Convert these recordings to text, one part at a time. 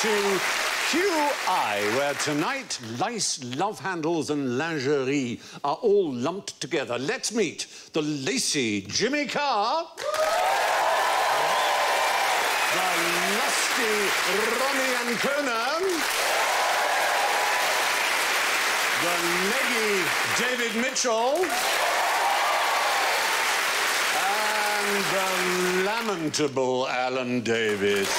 To QI, where tonight lice, love handles and lingerie are all lumped together. Let's meet the lacy Jimmy Carr, the lusty Ronnie Ancona, the leggy David Mitchell, and the lamentable Alan Davis.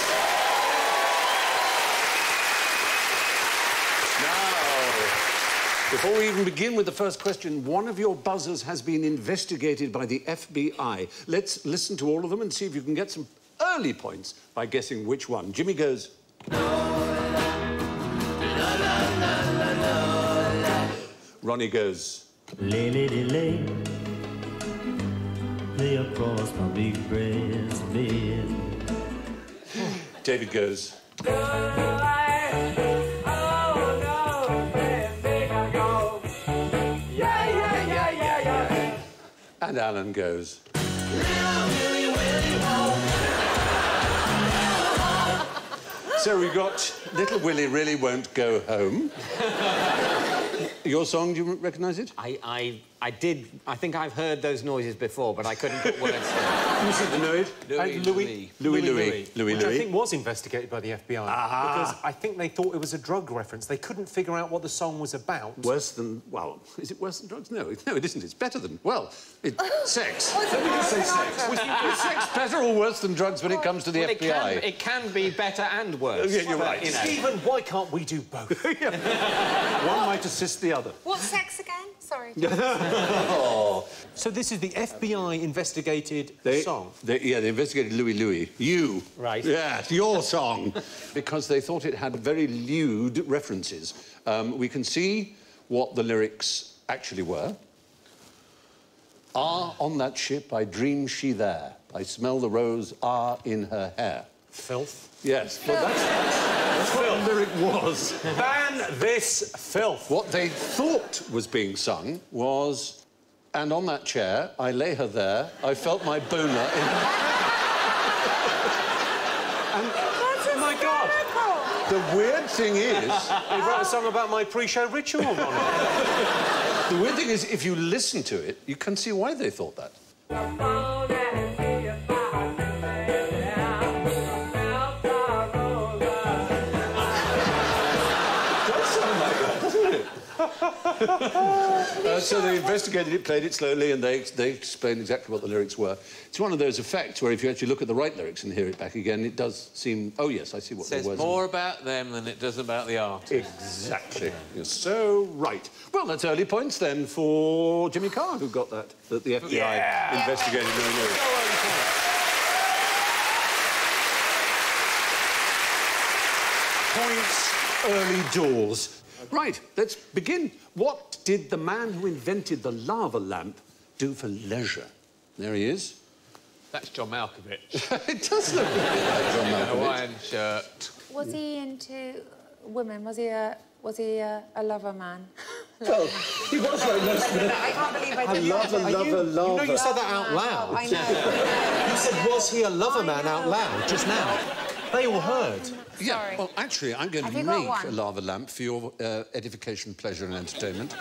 Before we even begin with the first question, one of your buzzers has been investigated by the FBI. Let's listen to all of them and see if you can get some early points by guessing which one. Jimmy goes... Ronnie goes... Lay across my big breast bed. David goes... And Alan goes... So we got Little Willie Really Won't Go Home. Your song, do you recognise it? I did. I think I've heard those noises before, but I couldn't put words to it. You seem to know it. Louis. Which I think was investigated by the FBI. Because I think they thought it was a drug reference. They couldn't figure out what the song was about. Worse than... Well, is it worse than drugs? No, it isn't. It's better than... Well, it's sex. Let me just say sex. Is sex better or worse than drugs when it comes to the FBI? It can be better and worse. Yeah, you're right. You know. Stephen, why can't we do both? One might assist the other. What's sex again? Sorry. Oh. So this is the FBI investigated song? Yeah, they investigated Louis. You. Right. Yeah, your song. Because they thought it had very lewd references. We can see what the lyrics actually were. Ah, on that ship, I dream she there. I smell the rose, in her hair. Filth? Yes, but that's what the lyric was. Ban this filth. What they thought was being sung was, and on that chair, I lay her there, I felt my boner in her... Oh, my God! The weird thing is... They wrote a song about my pre-show ritual on it. The weird thing is, if you listen to it, you can see why they thought that. So they investigated it, played it slowly, and they explained exactly what the lyrics were. It's one of those effects where if you actually look at the right lyrics and hear it back again, it does seem... Oh, yes, I see what the words are. It says more about them than it does about the artist. Exactly. You're so right. Well, that's early points, then, for Jimmy Carr, who got that the FBI investigated. Points, early doors. Right, let's begin. What did the man who invented the lava lamp do for leisure? There he is. That's John Malkovich. It does look a bit like John Malkovich. Hawaiian shirt. Was he into women? Was he a lover man? Well, he was very nice. I can't believe I did lava. You know you said that out loud. I know. You said, was he a lover man out loud just now? They all heard. Yeah, Sorry. well, actually, I'm going to make a lava lamp for your edification, pleasure and entertainment.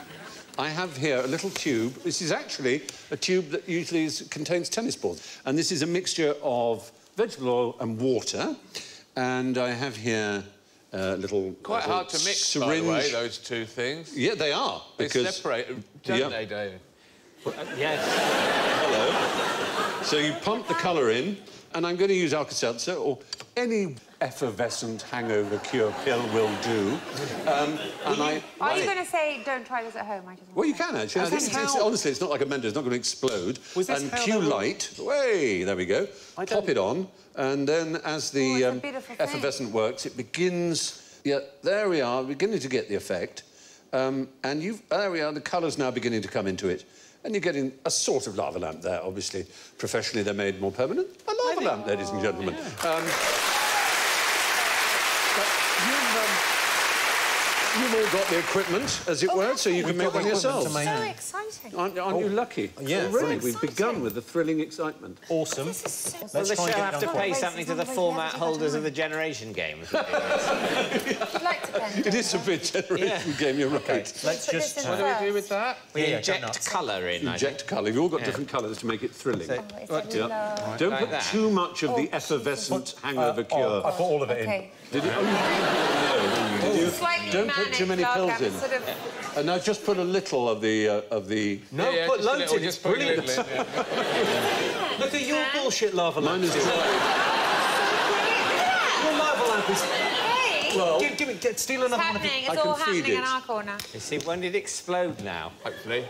I have here a little tube. This is actually a tube that usually contains tennis balls. And this is a mixture of vegetable oil and water. And I have here a little... Quite hard to mix, syringe. by the way, those two things. Yeah, they are. They separate, don't they, David? Yes. Hello. So you pump the colour in, And I'm going to use Alka-Seltzer, or any effervescent hangover cure pill will do. Are you going to say, don't try this at home? Well, you can, actually. Honestly, it's not like a Mentos. It's not going to explode. And cue light. Way, there we go. Pop it on. And then as the effervescent works, it begins... Yeah, there we are, beginning to get the effect. And there we are, the colour's now beginning to come into it. And you're getting a sort of lava lamp there, obviously. Professionally, they're made more permanent. A lava lamp, ladies and gentlemen. Yeah. You've all got the equipment, as it were, so you can make one yourselves. So exciting. Aren't you lucky? Yeah, Already, we've begun with the thrilling excitement. Awesome. Will the show have to pay something to the format holders of the Generation Games? I'd like to pen. It is a bit Generation Game, you're right. Let's just... What do we do with that? We inject colour in, Inject colour. You've all got different colours to make it thrilling. Don't put that. too much of the effervescent hangover cure. I put all of it in. Did it? Oh, you did. Slightly Don't put too many pills in. Sort of... And now just put a little of the... No, put loads in. It's brilliant. Look at your bullshit lava lamp. Mine is dry. Your lava lamp is... Hey! Well, steal another one. It's all happening in our corner. You see, when did it explode now? Hopefully.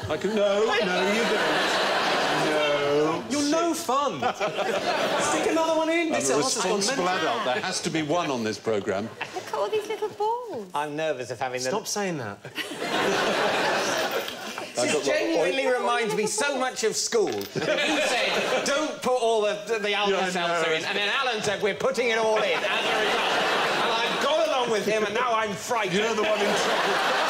I can... No, you don't. No. You're no fun. Stick another one in. I'm a responsible adult. There has to be one on this programme. Look at all these little balls. I'm nervous of having Stop saying that. This genuinely reminds me so much of school. You said, don't put all the Alka-Seltzer in, and then Alan said, we're putting it all in as a result. And I've gone along with him, and now I'm frightened. You know the one in trouble.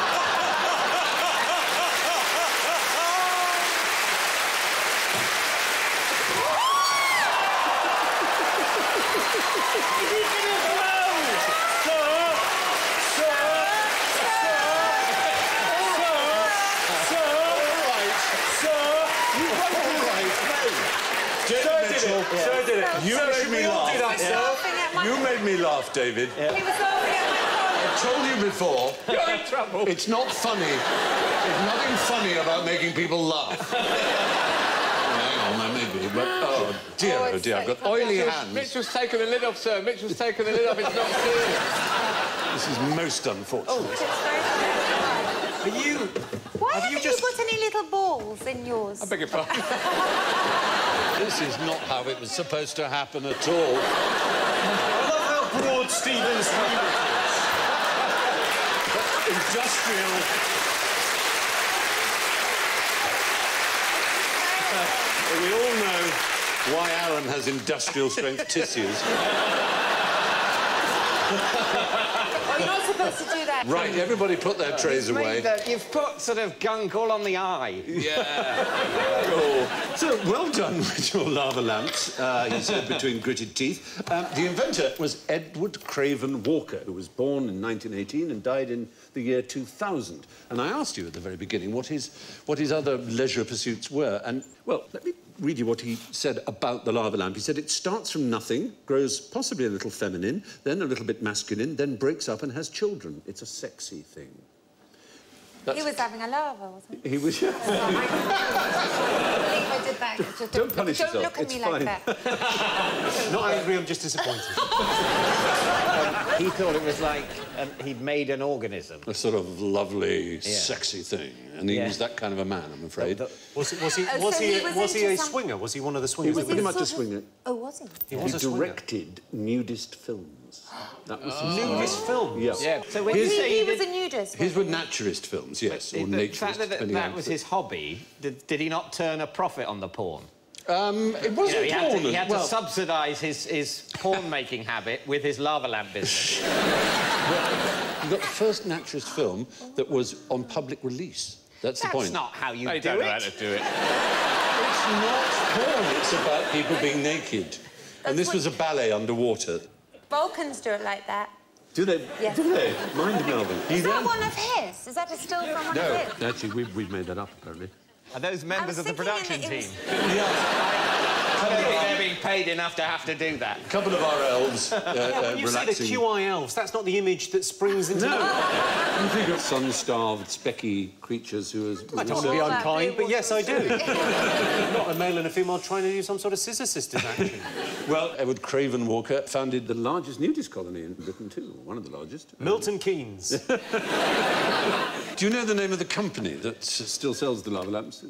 Sir did it. You made me laugh. You made me laugh, David. He was laughing at my I told you before. You're in trouble. It's not funny. There's nothing funny about making people laugh. Hang on, maybe. But, oh dear, oh dear. I've got oily hands. Mitchell's taken the lid off, sir. Mitchell's taken the lid off. It's not serious. This is most unfortunate. Are you... Why haven't you put any little balls in yours? I beg your pardon. This is not how it was supposed to happen at all. I love how broad Stephen's Industrial... We all know why Alan has industrial-strength tissues. Oh, you're not supposed to do that. Right, everybody put their trays away. You've put sort of gunk all on the eye. Yeah. So, well done with your lava lamps, he said between gritted teeth. The inventor was Edward Craven Walker, who was born in 1918 and died in the year 2000. And I asked you at the very beginning what his other leisure pursuits were. And, well, let me read you what he said about the lava lamp. He said it starts from nothing, grows possibly a little feminine, then a little bit masculine, then breaks up and has children. It's a sexy thing. He was having a lava, wasn't he? He was... I believe I did that. Just Don't punish yourself. Don't look at It's me fine. like that. Not angry, I'm just disappointed. He thought it was like he'd made an organism. A sort of lovely, sexy thing. And he was that kind of a man, I'm afraid. Was he a swinger? Was he one of the He swingers? was pretty much a swinger. Oh, was he? He was a swinger. directed nudist films. That was his Nudist films? Yeah. So when you say He was a nudist. His were naturist films, yes, or the naturist. fact that depending that on was the- his hobby, did he not turn a profit on the porn? It wasn't He had porn. to, he had well, to subsidise his porn-making habit with his lava lamp business. you got the first naturist film that was on public release. That's the point. That's not how you They do don't know how it. to do it. It's not porn. It's about people being naked. And this was a ballet underwater. Vulcans do it like that. Do they? Yes. Do they? Mind Melvin. Is that one of his? Is that a still from one of his? Actually, we've made that up, apparently. Are those members of the thinking production it team? was- I don't think they're being paid enough to have to do that. A couple of our elves When you say the QI elves, that's not the image that springs into... No. You think of sun-starved, specky creatures who... I don't want to be unkind, but yes, I do. Not a male and a female trying to do some sort of Scissor Sisters action. Well, Edward Craven Walker founded the largest nudist colony in Britain, too. One of the largest. Milton Keynes. Do you know the name of the company that still sells the lava lamps?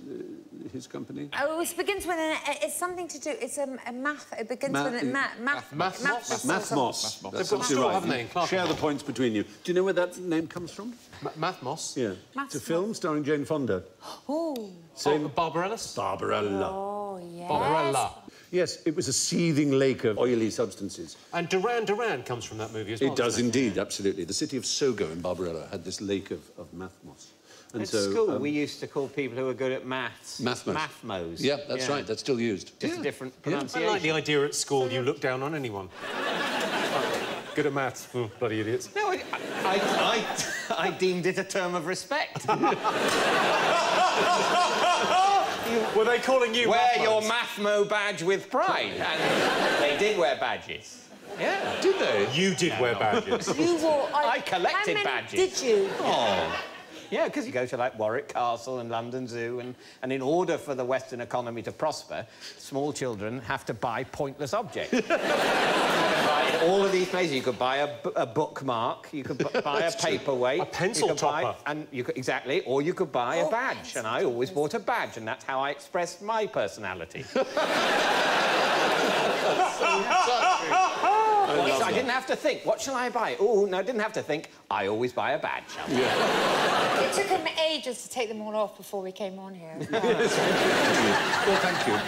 His company? Oh, it begins with an... It's something to do... It's a math... It begins with a... Mathmos. Mathmos. They've got a store, haven't they, in Clerkenwell? Share the points between you. Do you know where that name comes from? Mathmos? Yeah. It's a film starring Jane Fonda. Oh. Same... Barbarella? Barbarella. Oh, yes. Barbarella. Yes, it was a seething lake of oily substances. And Duran Duran comes from that movie as well. It does indeed, absolutely. The city of Sogo in Barbarella had this lake of mathmos. And At school, we used to call people who were good at maths... Mathmos. Yeah, that's right. That's still used. Just a different pronunciation. I like the idea at school you look down on anyone. Good at maths. Bloody idiots. No, I deemed it a term of respect. Were they calling you Wear your Mathmos? Mathmo badge with pride. And they did wear badges. Yeah. Did they? You did wear badges. You wore... I collected how many badges. did you? Oh. Yeah, because you go to, like, Warwick Castle and London Zoo, and in order for the Western economy to prosper, small children have to buy pointless objects. You can buy all of these places. You could buy a bookmark, you could buy a paperweight... A pencil topper. Exactly, or you could buy a badge, and I always bought a badge, and that's how I expressed my personality. I didn't have to think, what shall I buy? Oh, no, I didn't have to think. I always buy a badge. It took him ages to take them all off before we came on here. Well, thank you.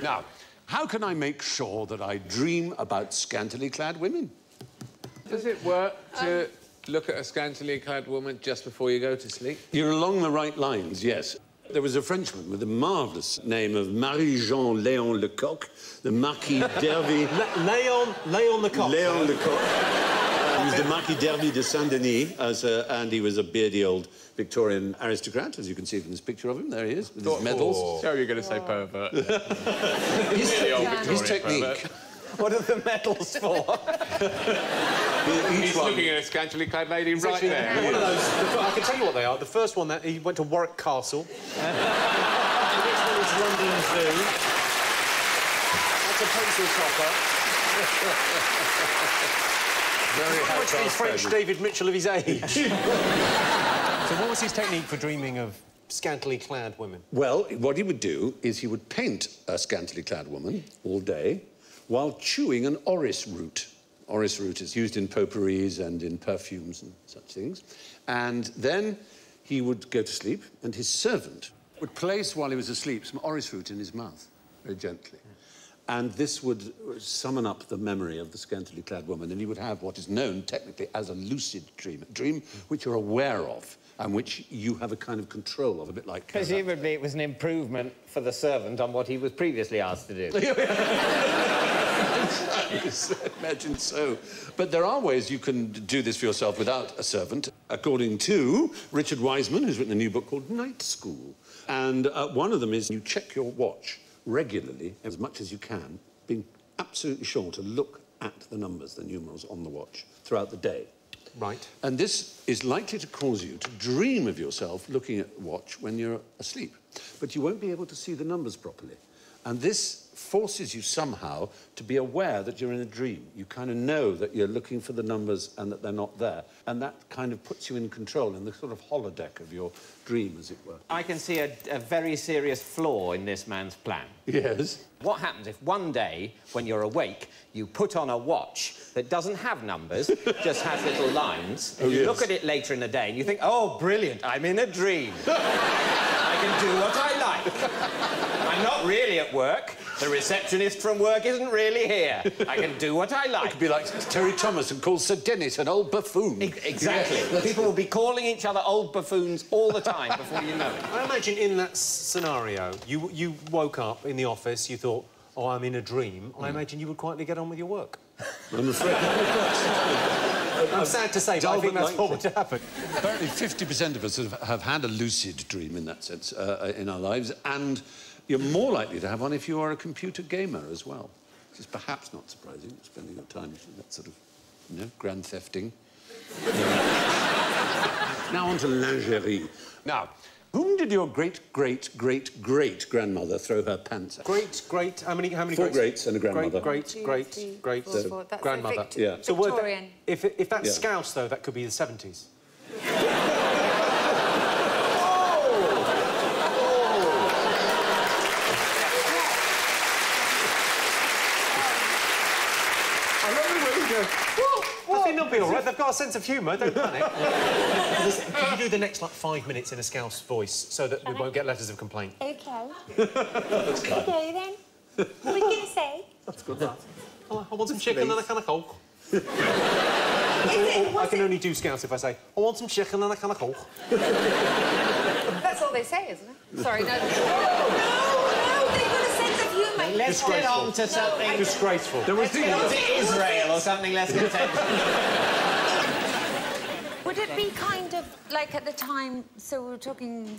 Now, how can I make sure that I dream about scantily clad women? Does it work to look at a scantily clad woman just before you go to sleep? You're along the right lines, yes. There was a Frenchman with a marvellous name of Marie-Jean Léon Lecoq, the Marquis d'Hervey... Léon Lecoq. Léon Lecoq. He was the Marquis d'Hervey de Saint-Denis, and he was a beardy old Victorian aristocrat, as you can see from this picture of him. There he is, with his medals. Sure, you're going to say pervert. His technique... What are the medals for? He's looking at a scantily clad lady right there. One of those... I can tell you what they are. The first one, he went to Warwick Castle. The next one is London Zoo. That's a pencil topper. Very much the French David Mitchell of his age. So what was his technique for dreaming of scantily clad women? Well, what he would do is he would paint a scantily clad woman all day while chewing an orris root. Orris root is used in potpourris and in perfumes and such things. And then he would go to sleep, and his servant would place, while he was asleep, some orris root in his mouth, very gently. And this would summon up the memory of the scantily clad woman, and he would have what is known technically as a lucid dream, a dream which you're aware of and which you have a kind of control of, a bit like... Presumably it was an improvement for the servant on what he was previously asked to do. Imagine so. But there are ways you can do this for yourself without a servant, according to Richard Wiseman, who's written a new book called Night School. And one of them is you check your watch regularly, as much as you can, being absolutely sure to look at the numbers, the numerals on the watch, throughout the day. Right. And this is likely to cause you to dream of yourself looking at the watch when you're asleep. But you won't be able to see the numbers properly. And this forces you somehow to be aware that you're in a dream. You kind of know that you're looking for the numbers and that they're not there. And that kind of puts you in control, in the sort of holodeck of your dream, as it were. I can see a very serious flaw in this man's plan. Yes? What happens if one day, when you're awake, you put on a watch that doesn't have numbers, just has little lines, and you look at it later in the day and you think, oh, brilliant, I'm in a dream. I can do what I like. I'm not really at work. The receptionist from work isn't really here. I can do what I like. It could be like Terry Thomas and call Sir Dennis an old buffoon. Exactly. Yeah. People will be calling each other old buffoons all the time before you know it. I imagine in that scenario, you woke up in the office, you thought, oh, I'm in a dream. I imagine you would quietly get on with your work. I'm afraid. I'm sad to say, but I think that's what would happen. Apparently 50% of us have had a lucid dream in that sense in our lives, and You're more likely to have one if you are a computer gamer as well, which is perhaps not surprising, spending your time in that sort of, you know, grand thefting. Now on to lingerie. Now, whom did your great-great-great-great-grandmother throw her pants at? Great, how many Four greats and a grandmother. Great, that's grandmother. Yeah. So Victorian. If that's Scouse, though, that could be the 70s. I think they'll be all right. They've got a sense of humour, don't panic. Can you do the next, like, 5 minutes in a Scouse voice so that we won't get letters of complaint? Okay. Okay, then. What are you going to say? That's good, that. I want some chicken and a can of Coke. I can only do Scouse if I say, I want some chicken and a can of Coke. That's all they say, isn't it? Sorry, no. No, they've got a sense of humour. Let's get on to something... Disgraceful. Let's get on to Israel or something less contentious. Would it be kind of like at the time, so we were talking,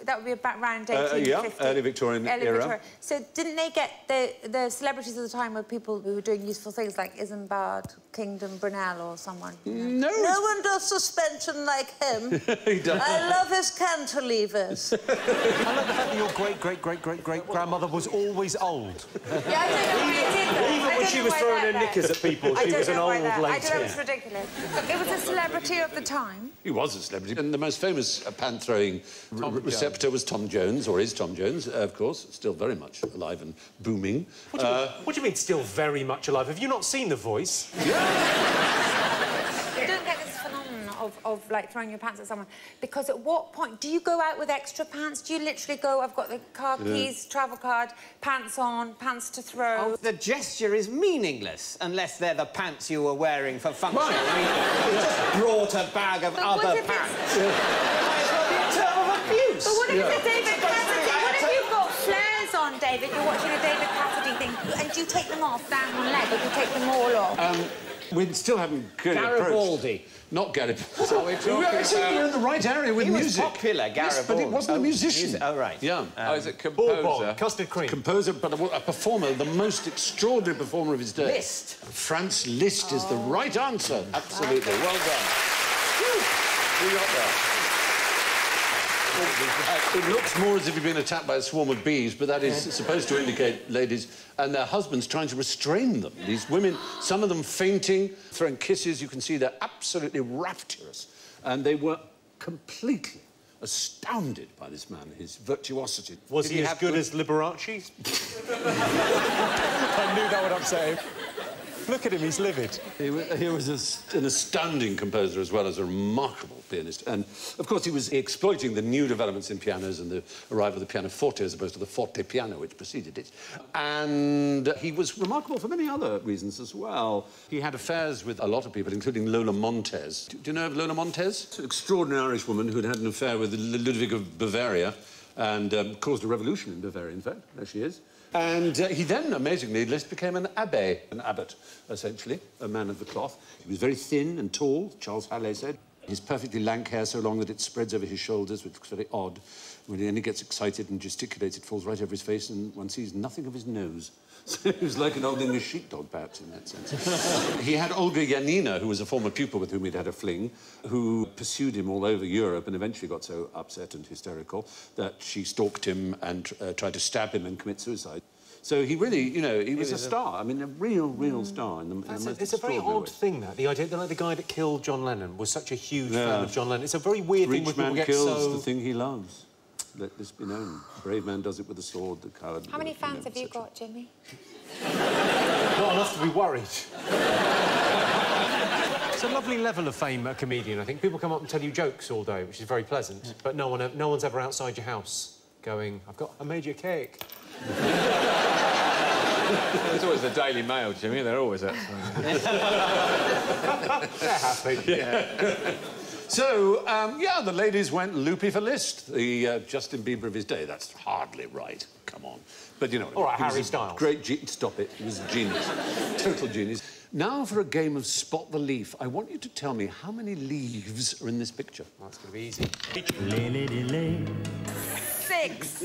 that would be about around 1850? Yeah, early Victorian era. So didn't they get the celebrities of the time were people who were doing useful things like Isambard, Kingdom Brunel or someone? You know? No one does suspension like him. He does. I love his cantilevers. I like the fact that your great-great-great-great-grandmother was always old. Yeah, I don't know why I did that. Even when she was throwing her knickers at people, she was an old lady. I don't know, it's ridiculous. It was a celebrity of the time. He was a celebrity. And the most famous pant-throwing receptor was Tom Jones, or is Tom Jones, of course, still very much alive and booming. What do you mean, still very much alive? Have you not seen The Voice? You don't get this phenomenon of like, throwing your pants at someone, because at what point... Do you go out with extra pants? Do you literally go, I've got the car keys, travel card, pants on, pants to throw? Oh, the gesture is meaningless unless they're the pants you were wearing for function. Right. I mean, you just brought a bag of other pants. Might as well be a term of abuse. But what if it's David Cassidy? What if you've got flares on, David? You're watching a David Cassidy thing, and do you take them off down one leg, or do you take them all off? We still haven't clearly Garibaldi. Not Garibaldi. So we're talking We're in the right area with music. He was popular, Garibaldi. Yes, but it wasn't a musician. Oh, right. Yeah. is it composer? Bourbon, custard cream. Composer, but a performer, the most extraordinary performer of his day. Liszt. Franz Liszt is the right answer. Absolutely. Well done. We got there. It looks more as if you've been attacked by a swarm of bees, but that is supposed to indicate ladies and their husbands trying to restrain them. These women, some of them fainting, throwing kisses. You can see they're absolutely rapturous. And they were completely astounded by this man, his virtuosity. Was he as good as Liberace? I knew that would upset him. Look at him, he's livid. He was an astounding composer as well as a remarkable pianist. And, of course, he was exploiting the new developments in pianos and the arrival of the pianoforte as opposed to the forte piano, which preceded it. And he was remarkable for many other reasons as well. He had affairs with a lot of people, including Lola Montez. Do you know of Lola Montez? An extraordinary Irish woman who'd had an affair with Ludwig of Bavaria and caused a revolution in Bavaria, in fact. There she is. And he then, amazingly, Liszt became an abbé, an abbot, essentially, a man of the cloth. He was very thin and tall, Charles Halley said. His perfectly lank hair so long that it spreads over his shoulders, which looks very odd. When he gets excited and gesticulates, it falls right over his face, and one sees nothing of his nose. So he was like an old English sheepdog, perhaps, in that sense. He had Olga Janina, who was a former pupil with whom he'd had a fling, who pursued him all over Europe and eventually got so upset and hysterical that she stalked him and tried to stab him and commit suicide. So he really, you know, he was a star. I mean, a real star in the most It's a very odd thing, that. The idea that like, the guy that killed John Lennon was such a huge fan of John Lennon. It's a very weird thing when people get Rich man kills the thing he loves. Let this be known. A brave man does it with a sword, the coward... How many fans have you got, Jimmy? Not enough to be worried. It's a lovely level of fame, a comedian, I think. People come up and tell you jokes all day, which is very pleasant, but no one's ever outside your house going, I made you a cake. It's always the Daily Mail, Jimmy. They're always outside. They're happy. Yeah. So, yeah, the ladies went loopy for Liszt, the Justin Bieber of his day. That's hardly right. Come on. But, you know... All right, Harry Styles. Stop it. He was a genius. Total genius. Now for a game of Spot the Leaf. I want you to tell me how many leaves are in this picture. That's going to be easy. Lay, lady, lay. 6. 6.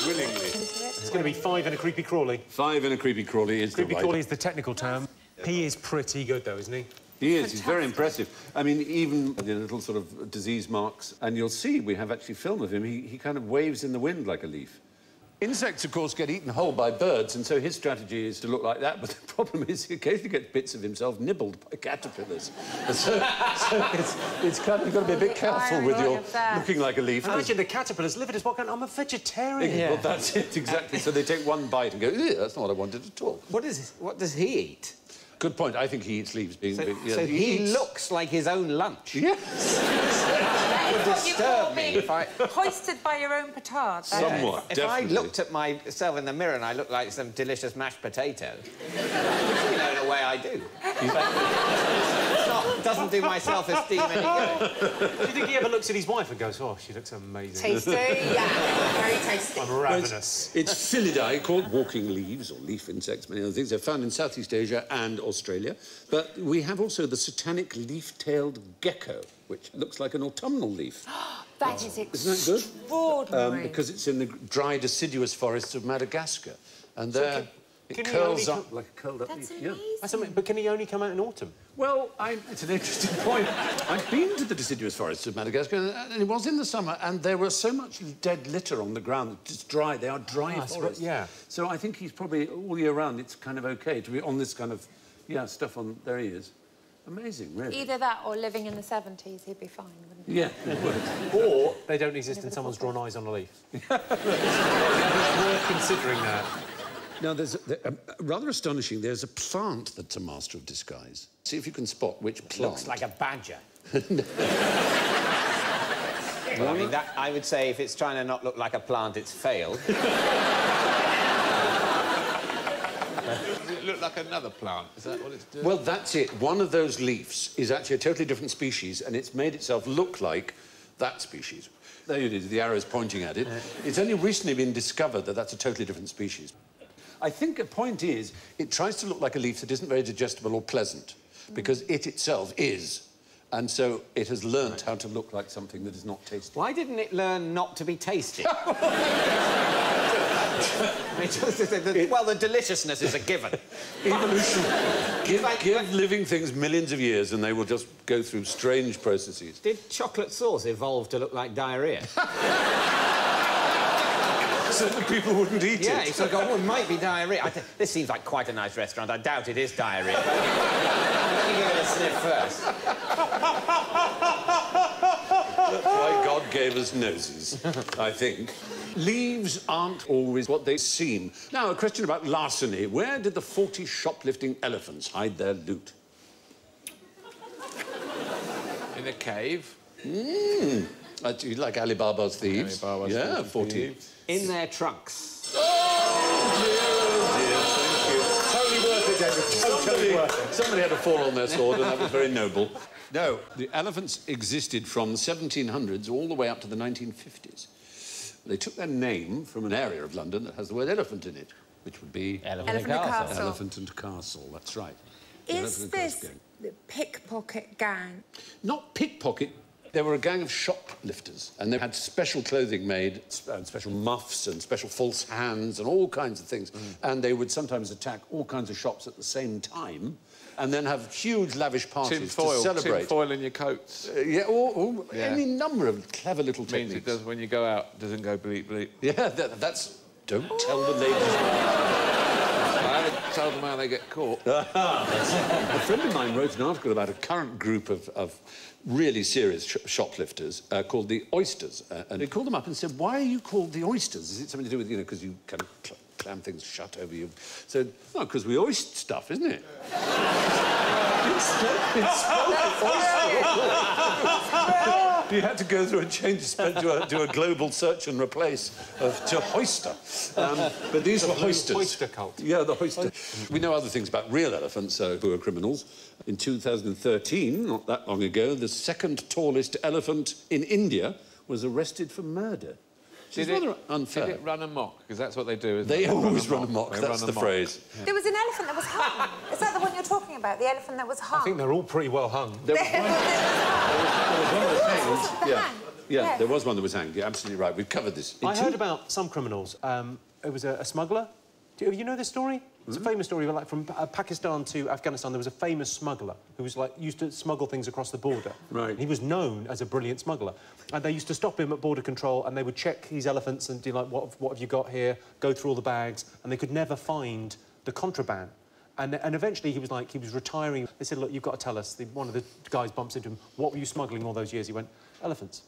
Willingly. It's going to be 5 and a creepy crawly. 5 and a creepy crawly is Creepy the crawly right. is the technical term. He is pretty good, though, isn't he? He is. He's very impressive. I mean, even the little sort of disease marks, and you'll see we have actually film of him. He kind of waves in the wind like a leaf. Insects, of course, get eaten whole by birds, and so his strategy is to look like that. But the problem is he occasionally gets bits of himself nibbled by caterpillars. And so it's kind of, you've got to be a bit careful with your looking like a leaf. Imagine the caterpillars live at his walk. I'm a vegetarian. Well, that's it, exactly. So they take one bite and go, "Ew, that's not what I wanted at all." What does he eat? Good point. I think he eats leaves. So he looks like his own lunch. Yes. That is what you call Disturb me being if I... hoisted by your own petard. Somewhat, If definitely. I looked at myself in the mirror and I looked like some delicious mashed potato, you know, in a way I do. It doesn't do my self-esteem any good. Do you think he ever looks at his wife and goes, "Oh, she looks amazing"? Tasty, yeah. Very tasty. I'm ravenous. It's Filidae, called walking leaves, or leaf insects, many other things. They're found in Southeast Asia and Australia. But we have also the satanic leaf-tailed gecko, which looks like an autumnal leaf. That is Isn't that extraordinary. good? Because it's in the dry, deciduous forests of Madagascar. And there it can he curls only up like a curled up That's leaf. amazing. That's amazing. But can he only come out in autumn? Well, it's an interesting point. I've been to the deciduous forests of Madagascar, and it was in the summer, and there was so much dead litter on the ground. It's dry. They are dry forests. yeah. So I think he's probably, all year round, it's kind of OK to be on this kind of, stuff on... There he is. Amazing, really. Either that or living in the 70s, he'd be fine, wouldn't he? Yeah, it would. Or they don't exist and someone's drawn eyes on a leaf. It's worth considering that. Now, there's rather astonishing. There's a plant that's a master of disguise. See if you can spot which plant. Looks like a badger. Well, I mean, I would say if it's trying to not look like a plant, it's failed. Does it look like another plant? Is that what it's doing? Well, that's it. One of those leaves is actually a totally different species, and it's made itself look like that species. There it is, the arrow's pointing at it. It's only recently been discovered that that's a totally different species. I think the point is, it tries to look like a leaf that isn't very digestible or pleasant, because it itself is. And so it has learnt how to look like something that is not tasty. Why didn't it learn not to be tasty? Well, the deliciousness is a given. Evolution. Give living things millions of years and they will just go through strange processes. Did chocolate sauce evolve to look like diarrhea? So that people wouldn't eat it. Yeah, he sort of go, it might be diarrhea. This seems like quite a nice restaurant. I doubt it is diarrhea. Let me give it a sniff first. That's why God gave us noses, I think. Leaves aren't always what they seem. Now, a question about larceny. Where did the 40 shoplifting elephants hide their loot? In a cave. Like Alibaba's thieves. Alibaba's yeah, 40 40. thieves. In their trunks. Oh, dear, thank you. Totally worth it, David. Somebody had to fall on their sword, and that was very noble. No, the elephants existed from the 1700s all the way up to the 1950s. They took their name from an area of London that has the word elephant in it, which would be... Elephant and Castle. Elephant and Castle, that's right. Is this the pickpocket gang? Not pickpocket. They were a gang of shoplifters, and they had special clothing made, and special muffs and special false hands and all kinds of things. And they would sometimes attack all kinds of shops at the same time and then have huge, lavish parties to celebrate. Tin foil in your coats. Or any number of clever little Means techniques. it does, when you go out, doesn't go bleep, bleep. Yeah, that's... Don't tell the ladies. I haven't told them how they get caught. A friend of mine wrote an article about a current group of really serious shoplifters called the Oysters. And they called them up and said, why are you called the Oysters? Is it something to do with, because you kind of clam things shut over you? So, no, because we oyster stuff, isn't it? You had to go through and change to a global search and replace to hoister. But these were hoisters. The oyster cult. Yeah, the hoister. We know other things about real elephants who are criminals. In 2013, not that long ago, the second tallest elephant in India was arrested for murder. It's rather unfair. Did it run amok? Because that's what they do, isn't They it? always run amok. They That's run the amok. phrase. There was an elephant that was hung. Is that the one you're talking about? The elephant that was hung? I think they're all pretty well hung. There was one that was hanged. The Yeah. hang. Yeah, Yes. there was one that was hanged. You're absolutely right. We've covered this. I heard about some criminals. It was a smuggler. Do you know this story? It's a famous story. Like from Pakistan to Afghanistan, there was a famous smuggler who was like used to smuggle things across the border. Right. He was known as a brilliant smuggler, and they used to stop him at border control, and they would check his elephants and do like, what have you got here? Go through all the bags, and they could never find the contraband. And eventually he was retiring. They said, look, you've got to tell us. One of the guys bumps into him. What were you smuggling all those years? He went, elephants.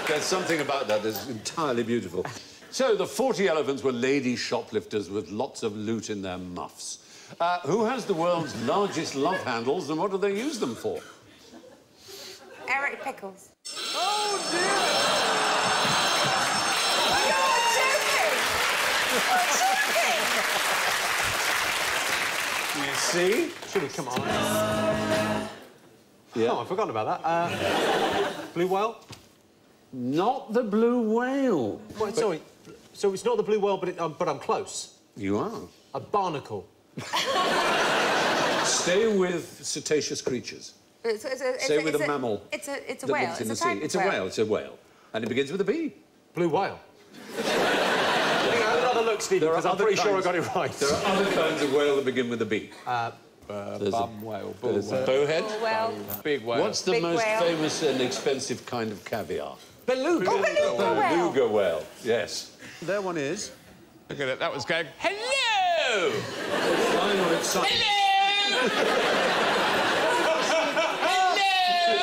There's something about that that's entirely beautiful. So, the 40 elephants were lady shoplifters with lots of loot in their muffs. Who has the world's largest love handles, and what do they use them for? Eric Pickles. Oh, dear! You're joking! You see? Surely, come on. Yeah. Oh, I've forgotten about that. Blue whale? Not the blue whale. Wait, sorry. So it's not the blue whale, but I'm close. You are. A barnacle. Stay with cetaceous creatures. Stay with a mammal. It's a that whale. lives in It's the a sea. type It's of a whale. whale. It's a whale. And it begins with a B. Blue whale. Have another look, Stevie, because I'm pretty sure I got it right. There are other kinds of whale that begin with a B. Bum whale, bull There's a whale. bowhead. Well, Big whale. What's the Big most whale. famous and expensive kind of caviar? Beluga. oh, beluga whale. Beluga whale, yes. There one is. Look at it, that was going, hello! Flying on its side. Hello!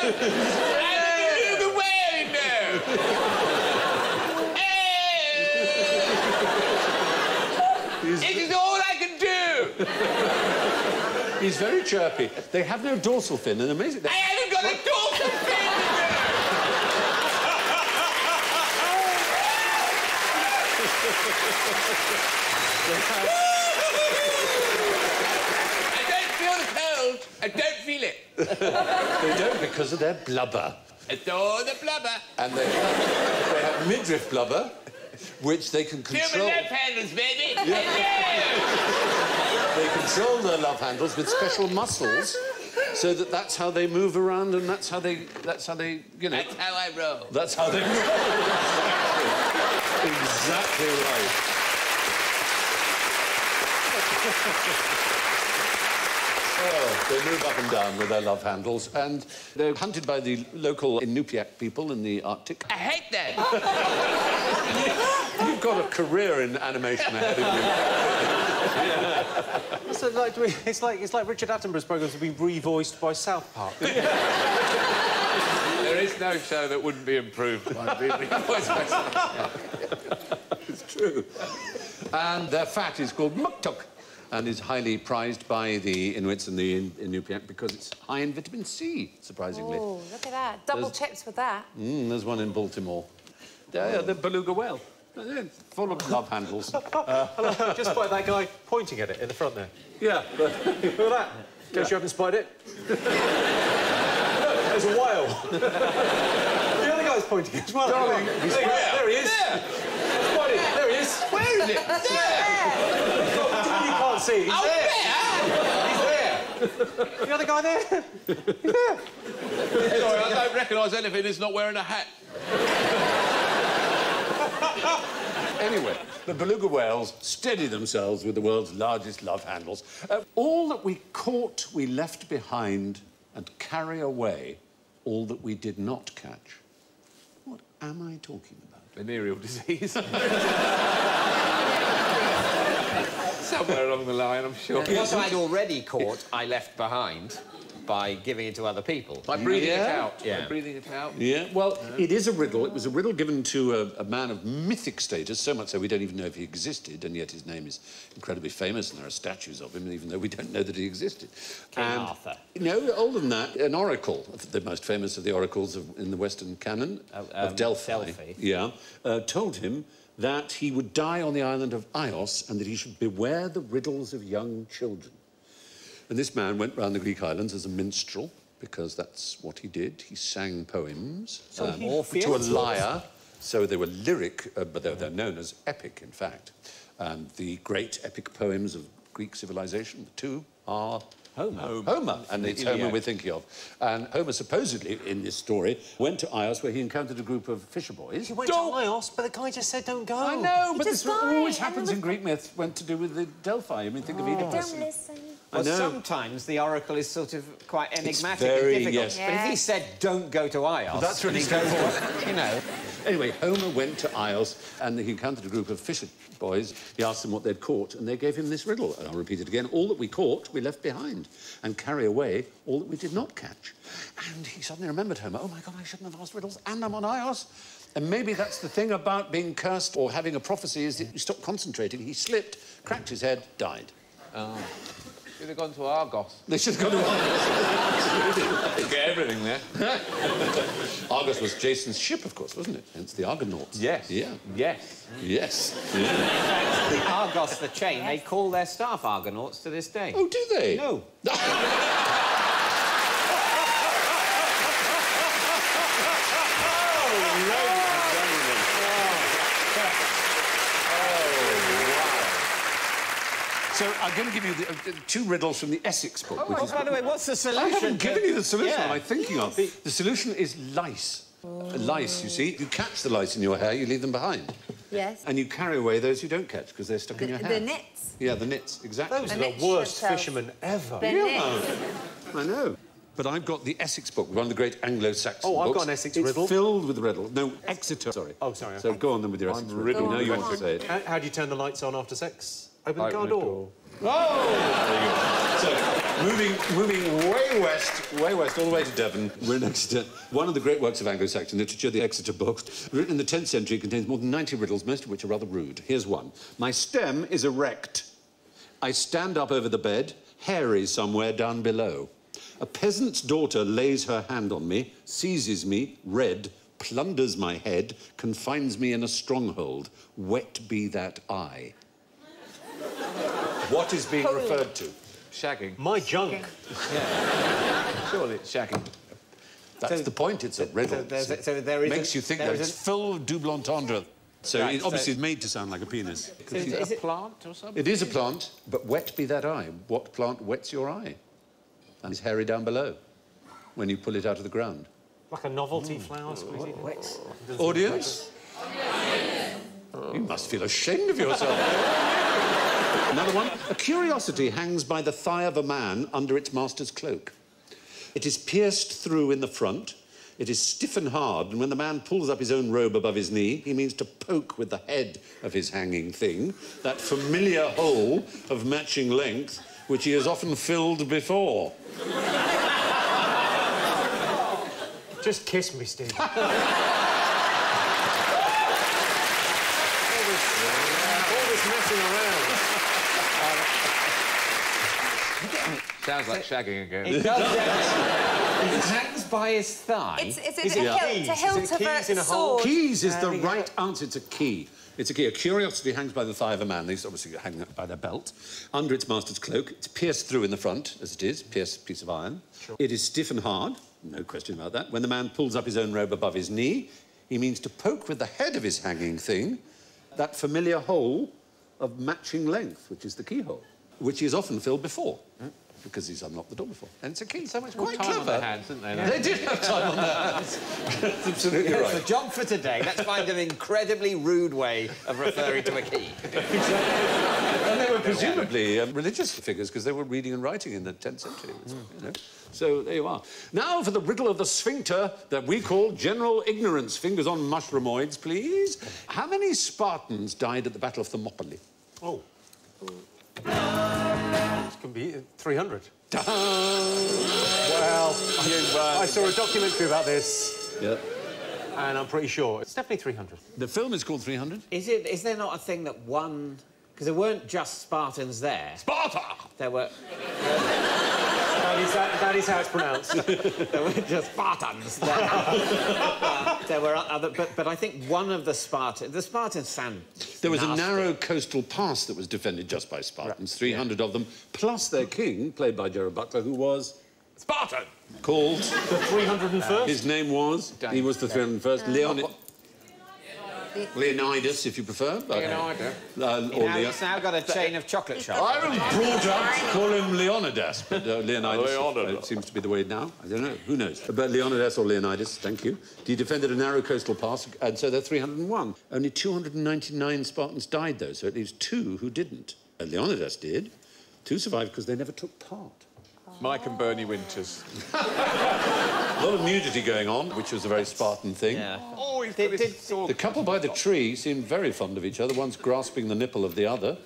I'm a beluga whale now! Hey! It is all I can do! He's very chirpy. They have no dorsal fin, and amazing. I haven't got a dorsal fin! I don't feel the cold. I don't feel it. They don't because of their blubber. It's all the blubber. And they have midriff blubber, which they can Feel control. my love handles, baby. Hello! They control their love handles with special muscles, so that's how they move around, and that's how they, you know. That's how I roll. That's how they roll. Exactly right. Oh, they move up and down with their love handles, and they're hunted by the local Inupiaq people in the Arctic. I hate that. You've got a career in animation ahead of you. So, like, it's like Richard Attenborough's programmes have been revoiced by South Park. There is no show that wouldn't be improved by being revoiced by someone. It's true. And their fat is called muktuk, and is highly prized by the Inuits and the Inupiaq because it's high in vitamin C, surprisingly. Oh, look at that. Double chips with that. There's one in Baltimore. The beluga whale. They're full of love handles. Just by that guy pointing at it in the front there. Yeah. Look at that. In case you haven't spied it. Look, there's a whale. The other guy's pointing as well. Darling, he's there he is. There. Spied it. There he is. Where is it? There. What do you mean you can't see? He's Oh, there. there. He's there. The other guy there. He's there. Sorry, I don't recognise anything that's not wearing a hat. Anyway, the beluga whales steady themselves with the world's largest love handles. All that we caught, we left behind, and carry away all that we did not catch. What am I talking about? Venereal disease. Somewhere along the line, I'm sure. What I'd already caught, I left behind by giving it to other people. By breathing it Yeah. out. Yeah. By breathing it out. Yeah, well, it is a riddle. It was a riddle given to a man of mythic status, so much so we don't even know if he existed, and yet his name is incredibly famous, and there are statues of him, even though we don't know that he existed. King Arthur. No, older than that, an oracle, the most famous of the oracles in the Western canon, of Delphi. Delphi. Yeah, told him that he would die on the island of Ios and that he should beware the riddles of young children. And this man went round the Greek islands as a minstrel, because that's what he did. He sang poems to a lyre. So they were lyric, but they're known as epic, in fact. And the great epic poems of Greek civilization, the two are Homer. And it's Homer we're thinking of. And Homer supposedly, in this story, went to Ios where he encountered a group of fisher boys. He went to Ios, but the guy just said don't go. I know, but this always happens in Greek myth when to do with the Delphi. I mean, think of Oedipus. Don't listen. Well, sometimes the oracle is sort of quite enigmatic very, and difficult. yes. But if he said, don't go to Ios... Well, that's really straightforward. You know. Anyway, Homer went to Ios and he encountered a group of fisher boys. He asked them what they'd caught and they gave him this riddle. And I'll repeat it again. All that we caught, we left behind, and carry away all that we did not catch. And he suddenly remembered Homer. Oh, my God, I shouldn't have asked riddles, and I'm on Ios. And maybe that's the thing about being cursed or having a prophecy is that you stop concentrating. He slipped, cracked his head, died. Oh. Should have gone to Argos. They should have gone to Argos. Get everything there. Argos was Jason's ship, of course, wasn't it? Hence the Argonauts. Yes. Yeah. Yes. Yes. Yeah. The Argos, the chain, they call their staff Argonauts to this day. Oh, do they? No. So I'm going to give you two riddles from the Essex book. Oh, by the way, what's the solution? I haven't given you the solution. Yeah. Am I thinking of? The solution is lice. Lice, you see. You catch the lice in your hair, you leave them behind. Yes. And you carry away those you don't catch because they're stuck in your hair. The nits. Yeah, the nits, exactly. Those are the worst fishermen ever. The nits. I know. But I've got the Essex book, one of the great Anglo-Saxon books. Oh, I've got an Essex riddle. It's filled with riddles. No, Exeter, sorry. Oh, sorry. So go on then with your Essex riddle. No, you want to say it. How do you turn the lights on after sex? Open the car door. Oh! There you go. So, moving way west, all the way to Devon, we're in Exeter. One of the great works of Anglo-Saxon literature, the Exeter books, written in the 10th century, contains more than 90 riddles, most of which are rather rude. Here's one. My stem is erect. I stand up over the bed, hairy somewhere down below. A peasant's daughter lays her hand on me, seizes me, red, plunders my head, confines me in a stronghold. Wet be that eye. What is being referred to? Shagging. My junk. Yeah. Surely it's shagging. That's the point, it's a riddle. So there is makes you think that it's full of double entendre. So Right, it obviously is made to sound like a penis. Is it a plant or something? It is a plant, but wet be that eye. What plant wets your eye? And it's hairy down below when you pull it out of the ground. Like a novelty flower squeezing. Audience? You must feel ashamed of yourself. Another one. A curiosity hangs by the thigh of a man under its master's cloak. It is pierced through in the front. It is stiff and hard, and when the man pulls up his own robe above his knee, he means to poke with the head of his hanging thing, that familiar hole of matching length, which he has often filled before. Just kiss me, Steve. all this messing around. Sounds like shagging again. It does. It hangs by his thigh. It's a hilt of a sword. Keys is the right answer. It's a key. It's a key. A curiosity hangs by the thigh of a man. These obviously hang by their belt. Under its master's cloak. It's pierced through in the front, as it is. Pierced piece of iron. Sure. It is stiff and hard. No question about that. When the man pulls up his own robe above his knee, he means to poke with the head of his hanging thing that familiar hole of matching length, which is the keyhole, which he has often filled before. Because he's unlocked the door before. And it's a key. So much more time on their hands, didn't they? They did have time on their hands. That's absolutely right. That's the job for today. Let's find an incredibly rude way of referring to a key. And they were presumably religious figures because they were reading and writing in the 10th century. You know. So there you are. Now for the riddle of the sphincter that we call general ignorance. Fingers on mushroomoids, please. How many Spartans died at the Battle of Thermopylae? Oh. This can be 300. Well, I saw a documentary about this. Yeah. And I'm pretty sure it's definitely 300. The film is called 300. Is there not a thing that one... Because there weren't just Spartans there. Sparta! There were... That is how it's pronounced. There weren't just Spartans there. There were other... But I think one of the Spartans sound There was nasty. a narrow coastal pass that was defended just by Spartans, 300 of them, plus their king, played by Gerard Butler, who was... Spartan. Called... The 301st? His name was... He was the 301st. Leonidas, if you prefer. Leonidas. He's now got a chain of chocolate shops. I was brought up to call him Leonidas, but Leonidas seems to be the way now. I don't know. Who knows? But Leonidas or Leonidas, thank you. He defended a narrow coastal pass, and so they're 301. Only 299 Spartans died, though, so it leaves 2 who didn't. Leonidas did. 2 survived because they never took part. Mike and Bernie Winters. A lot of nudity going on, which was a very Spartan thing. Yeah. Oh, he's got his sword. The couple by the tree seemed very fond of each other, one's grasping the nipple of the other.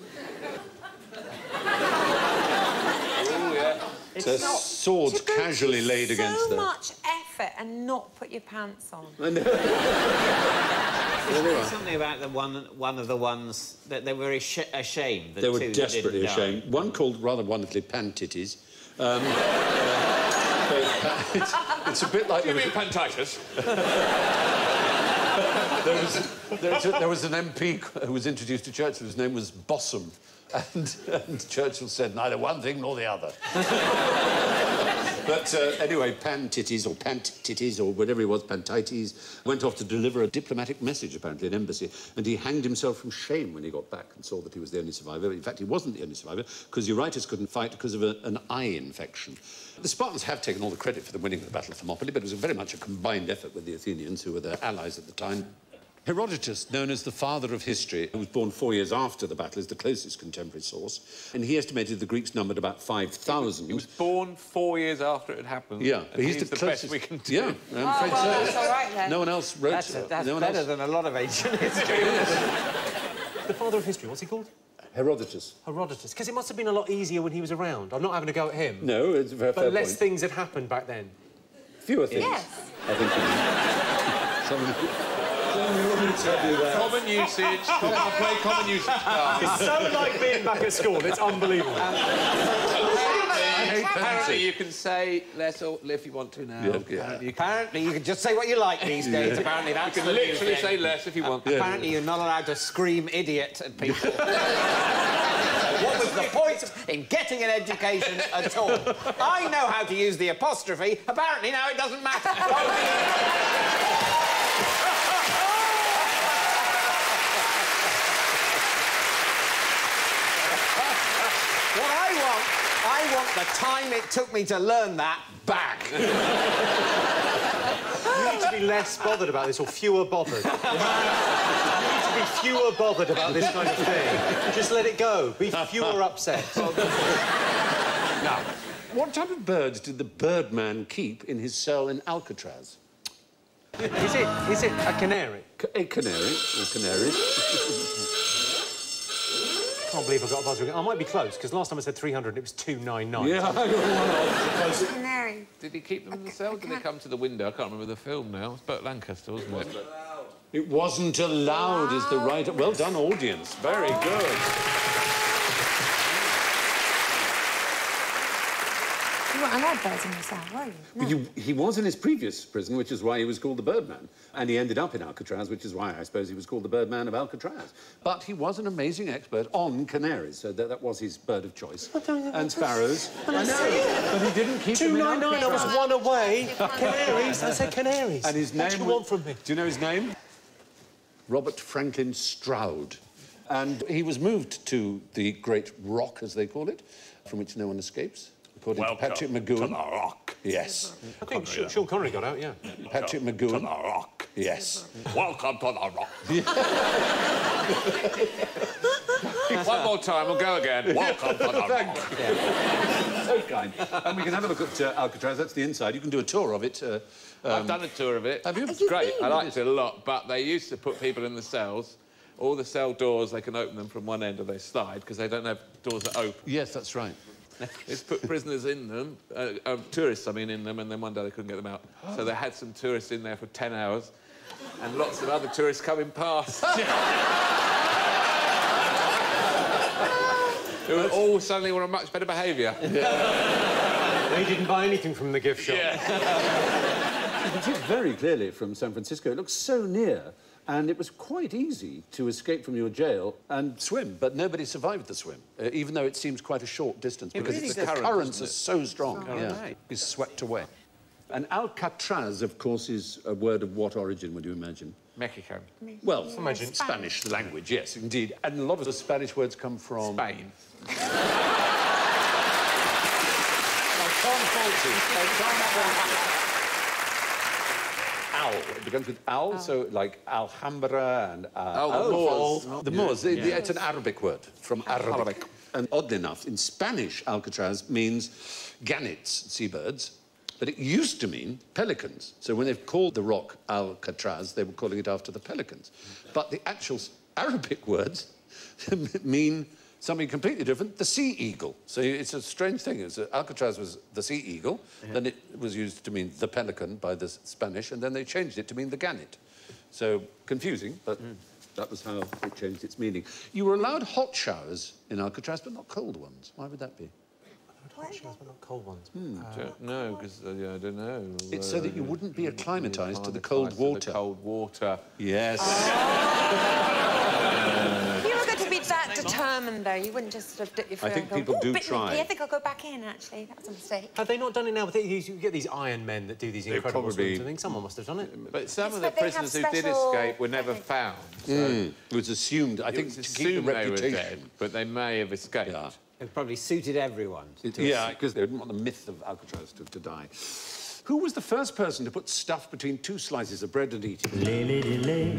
Oh, yeah. So swords casually laid against them. So much effort and not put your pants on. Something about the one of the ones that they were ashamed. They were desperately ashamed. One called, rather wonderfully, Pan-Titties. It's a bit like... Do you mean Pantitis? there was an MP who was introduced to Churchill, whose name was Bossum, and Churchill said neither one thing nor the other. But anyway, Pan-Titties, or Pant-Titties, or whatever he was, Pantites, went off to deliver a diplomatic message, apparently, an embassy, and he hanged himself from shame when he got back and saw that he was the only survivor. In fact, he wasn't the only survivor, because Eurytus couldn't fight because of an eye infection. The Spartans have taken all the credit for the winning of the Battle of Thermopylae, but it was very much a combined effort with the Athenians, who were their allies at the time. Herodotus, known as the father of history, who was born 4 years after the battle, is the closest contemporary source, and he estimated the Greeks numbered about 5,000. He was born 4 years after it had happened. Yeah, but he's the closest best we can do. Yeah, I'm afraid so. That's all right, then. No one else wrote... That's better than a lot of ancient history. The father of history, what's he called? Herodotus. Herodotus. Because it must have been a lot easier when he was around. I'm not having a go at him. No, it's a very fair But less point. things had happened back then. Fewer things. Yes. I think someone will tell you that. Common usage. I play common usage cards. It's so like being back at school. It's unbelievable. Apparently you can say less or if you want to now. Yeah. Apparently you can just say what you like these days. Yeah. Apparently that's You can literally say less if you want. Apparently you're not allowed to scream idiot at people. What was the point in getting an education at all? I know how to use the apostrophe. Apparently now it doesn't matter. What I want the time it took me to learn that back. You need to be less bothered about this, or fewer bothered. You need to be fewer bothered about this kind of thing. Just let it go. Be fewer upset. Now, what type of birds did the Birdman keep in his cell in Alcatraz? Is it a canary? A canary. A canary. I can't believe I got a buzzer again. I might be close, because last time I said 300 and it was 299. Yeah, I got one off. Canary. Did he keep them in the cell? Did they come to the window? I can't remember the film now. It's Burt Lancaster, wasn't it? It wasn't allowed, is the right... Well done, audience. Very good. You weren't allowed birds in your cell, were you? No. He was in his previous prison, which is why he was called the Birdman. And he ended up in Alcatraz, which is why I suppose he was called the Birdman of Alcatraz. But he was an amazing expert on canaries, so that was his bird of choice. And sparrows. I know, but he didn't keep them in 299, I was one away. Canaries, I said canaries. And his name... What do you want from me? Do you know his name? Robert Franklin Stroud. And he was moved to the Great Rock, as they call it, from which no one escapes. According to Patrick McGowan. To the Rock. Yes. I think Sean Connery got out, yeah. Patrick To McGowan. the Rock. Yes. Welcome to the Rock. One more time, we'll go again. Welcome to the Rock. So kind. And we can have a look at Alcatraz. That's the inside. You can do a tour of it. I've done a tour of it. Have you? It's great. I liked it a lot, but they used to put people in the cells. All the cell doors, they can open them from one end or they slide because they don't have doors that open. Yes, that's right. They put prisoners in them, tourists, I mean, in them, and then one day they couldn't get them out. So they had some tourists in there for 10 hours, and lots of other tourists coming past. Who all suddenly were on much better behaviour. Yeah. They didn't buy anything from the gift shop. Yeah. You can see it very clearly from San Francisco. It looks so near, and it was quite easy to escape from your jail and swim, but nobody survived the swim, even though it seems quite a short distance, because really the does, currents doesn't are it? so strong. Yeah. Right. It's swept away. And Alcatraz, of course, is a word of what origin, would you imagine? Mexico. Well, imagine. Spanish language, yes, indeed. And a lot of the Spanish words come from... Spain. Al. It begins with al, so like Alhambra and... the Moors. The Moors. It's an Arabic word, from Arabic. And oddly enough, in Spanish, Alcatraz means gannets, seabirds, but it used to mean pelicans. So when they've called the rock Alcatraz, they were calling it after the pelicans. But the actual Arabic words mean something completely different, the sea eagle. So it's a strange thing. Alcatraz was the sea eagle, then it was used to mean the pelican by the Spanish, and then they changed it to mean the gannet. So confusing, but that was how it changed its meaning. You were allowed hot showers in Alcatraz, but not cold ones. Why would that be? Hot showers, but not cold ones. No, because I don't know. It's so that you wouldn't be acclimatised to the cold water. To the cold water. Yes. You were going to be that determined, though. You wouldn't just sort of dip your foot I think and go, people do bit try. nippy. I think I'll go back in, actually. That was a mistake. Have they not done it now? You get these Iron Men that do these incredible probably- swims. I think someone must have done it. But some of But the they have prisoners who did special- escape were never found. So It was assumed, I it think, was to keep the assumed they were reputation. dead, but they may have escaped. Yeah. It probably suited everyone. Yeah, because they didn't want the myth of Alcatraz to die. Who was the first person to put stuff between two slices of bread and eat it? Lay, lady, lay.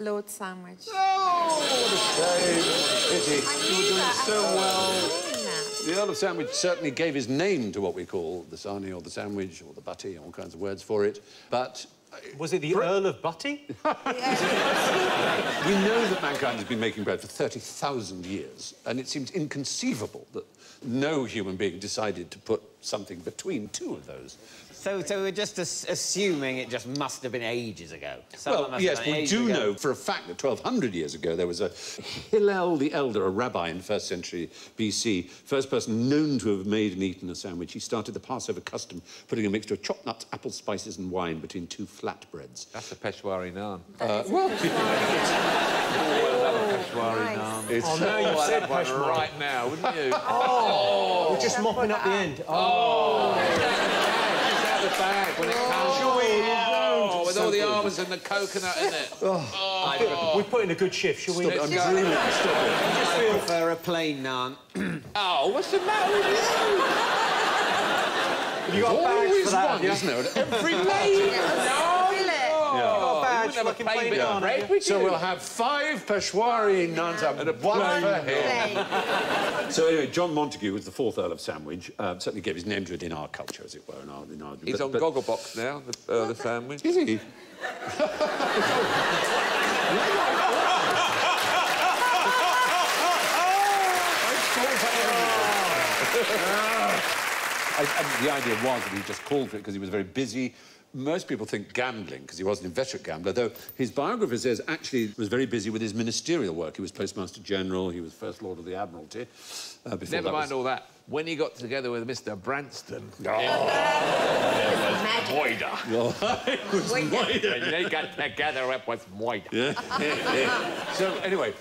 Lord Sandwich. Oh, what a shame. What a pity. You were doing so well. well. The Earl of Sandwich certainly gave his name to what we call the sarnie or the sandwich or the butty, all kinds of words for it. But Was it the Earl of Butty? we know that mankind has been making bread for 30,000 years, and it seems inconceivable that no human being decided to put something between two of those. So we're just assuming it just must have been ages ago. Well, yes, we do know for a fact that 1,200 years ago there was a Hillel the Elder, a rabbi in 1st century BC, first person known to have made and eaten a sandwich. He started the Passover custom, putting a mixture of chopped nuts, apple spices and wine between two flatbreads. That's a Peshwari naan. Nice. It's Oh, no, you've said One Peshwari. right now, wouldn't you? We're just mopping up the end. Just out the bag when it comes. Oh, with all the almonds and the coconut in it. We put in a good shift, shall we? I'm drooling. Stop it. I prefer a plain naan. Oh, what's the matter with you? You got bags Always for that, one, have you? isn't there? At every Feel it. Oh, badge you for wouldn't have a fucking plain plain bit of naan, bread, have would So you? we'll have 5 Peshwari naans and one for him. Play. So anyway, John Montagu was the 4th Earl of Sandwich. Certainly gave his name to it in our culture, as it were. He's on Gogglebox now, the sandwich. Is he? The idea was that he just called for it because he was very busy. Most people think gambling, because he was an inveterate gambler, though his biographer says actually he was very busy with his ministerial work. He was Postmaster General, he was First Lord of the Admiralty. Never mind all that. When he got together with Mr. Branston, Magic. when they got together, it was moida. So, anyway,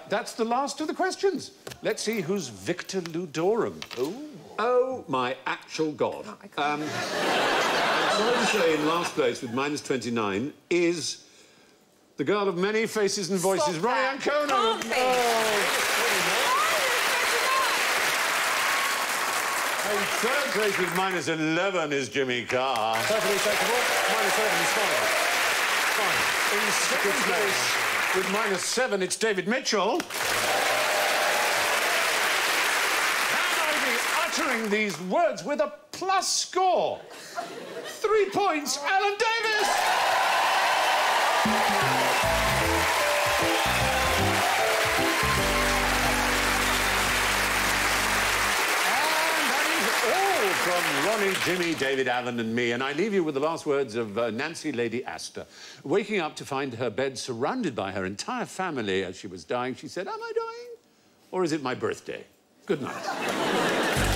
that's the last of the questions. Let's see who's Victor Ludorum. Oh, my actual God. I'm sorry to say, in last place with -29 is the girl of many faces and voices, Stop Ronnie that. Ancona. Can't be. In third place with -11 is Jimmy Carr. Perfectly acceptable. -11 is fine. Fine. In second place with -7, it's David Mitchell. Can I be uttering these words with a plus score? 3 points, Alan Davis! From Ronnie, Jimmy, David, Alan and me. And I leave you with the last words of Nancy Lady Astor. Waking up to find her bed surrounded by her entire family as she was dying, she said, "Am I dying? Or is it my birthday? Good night."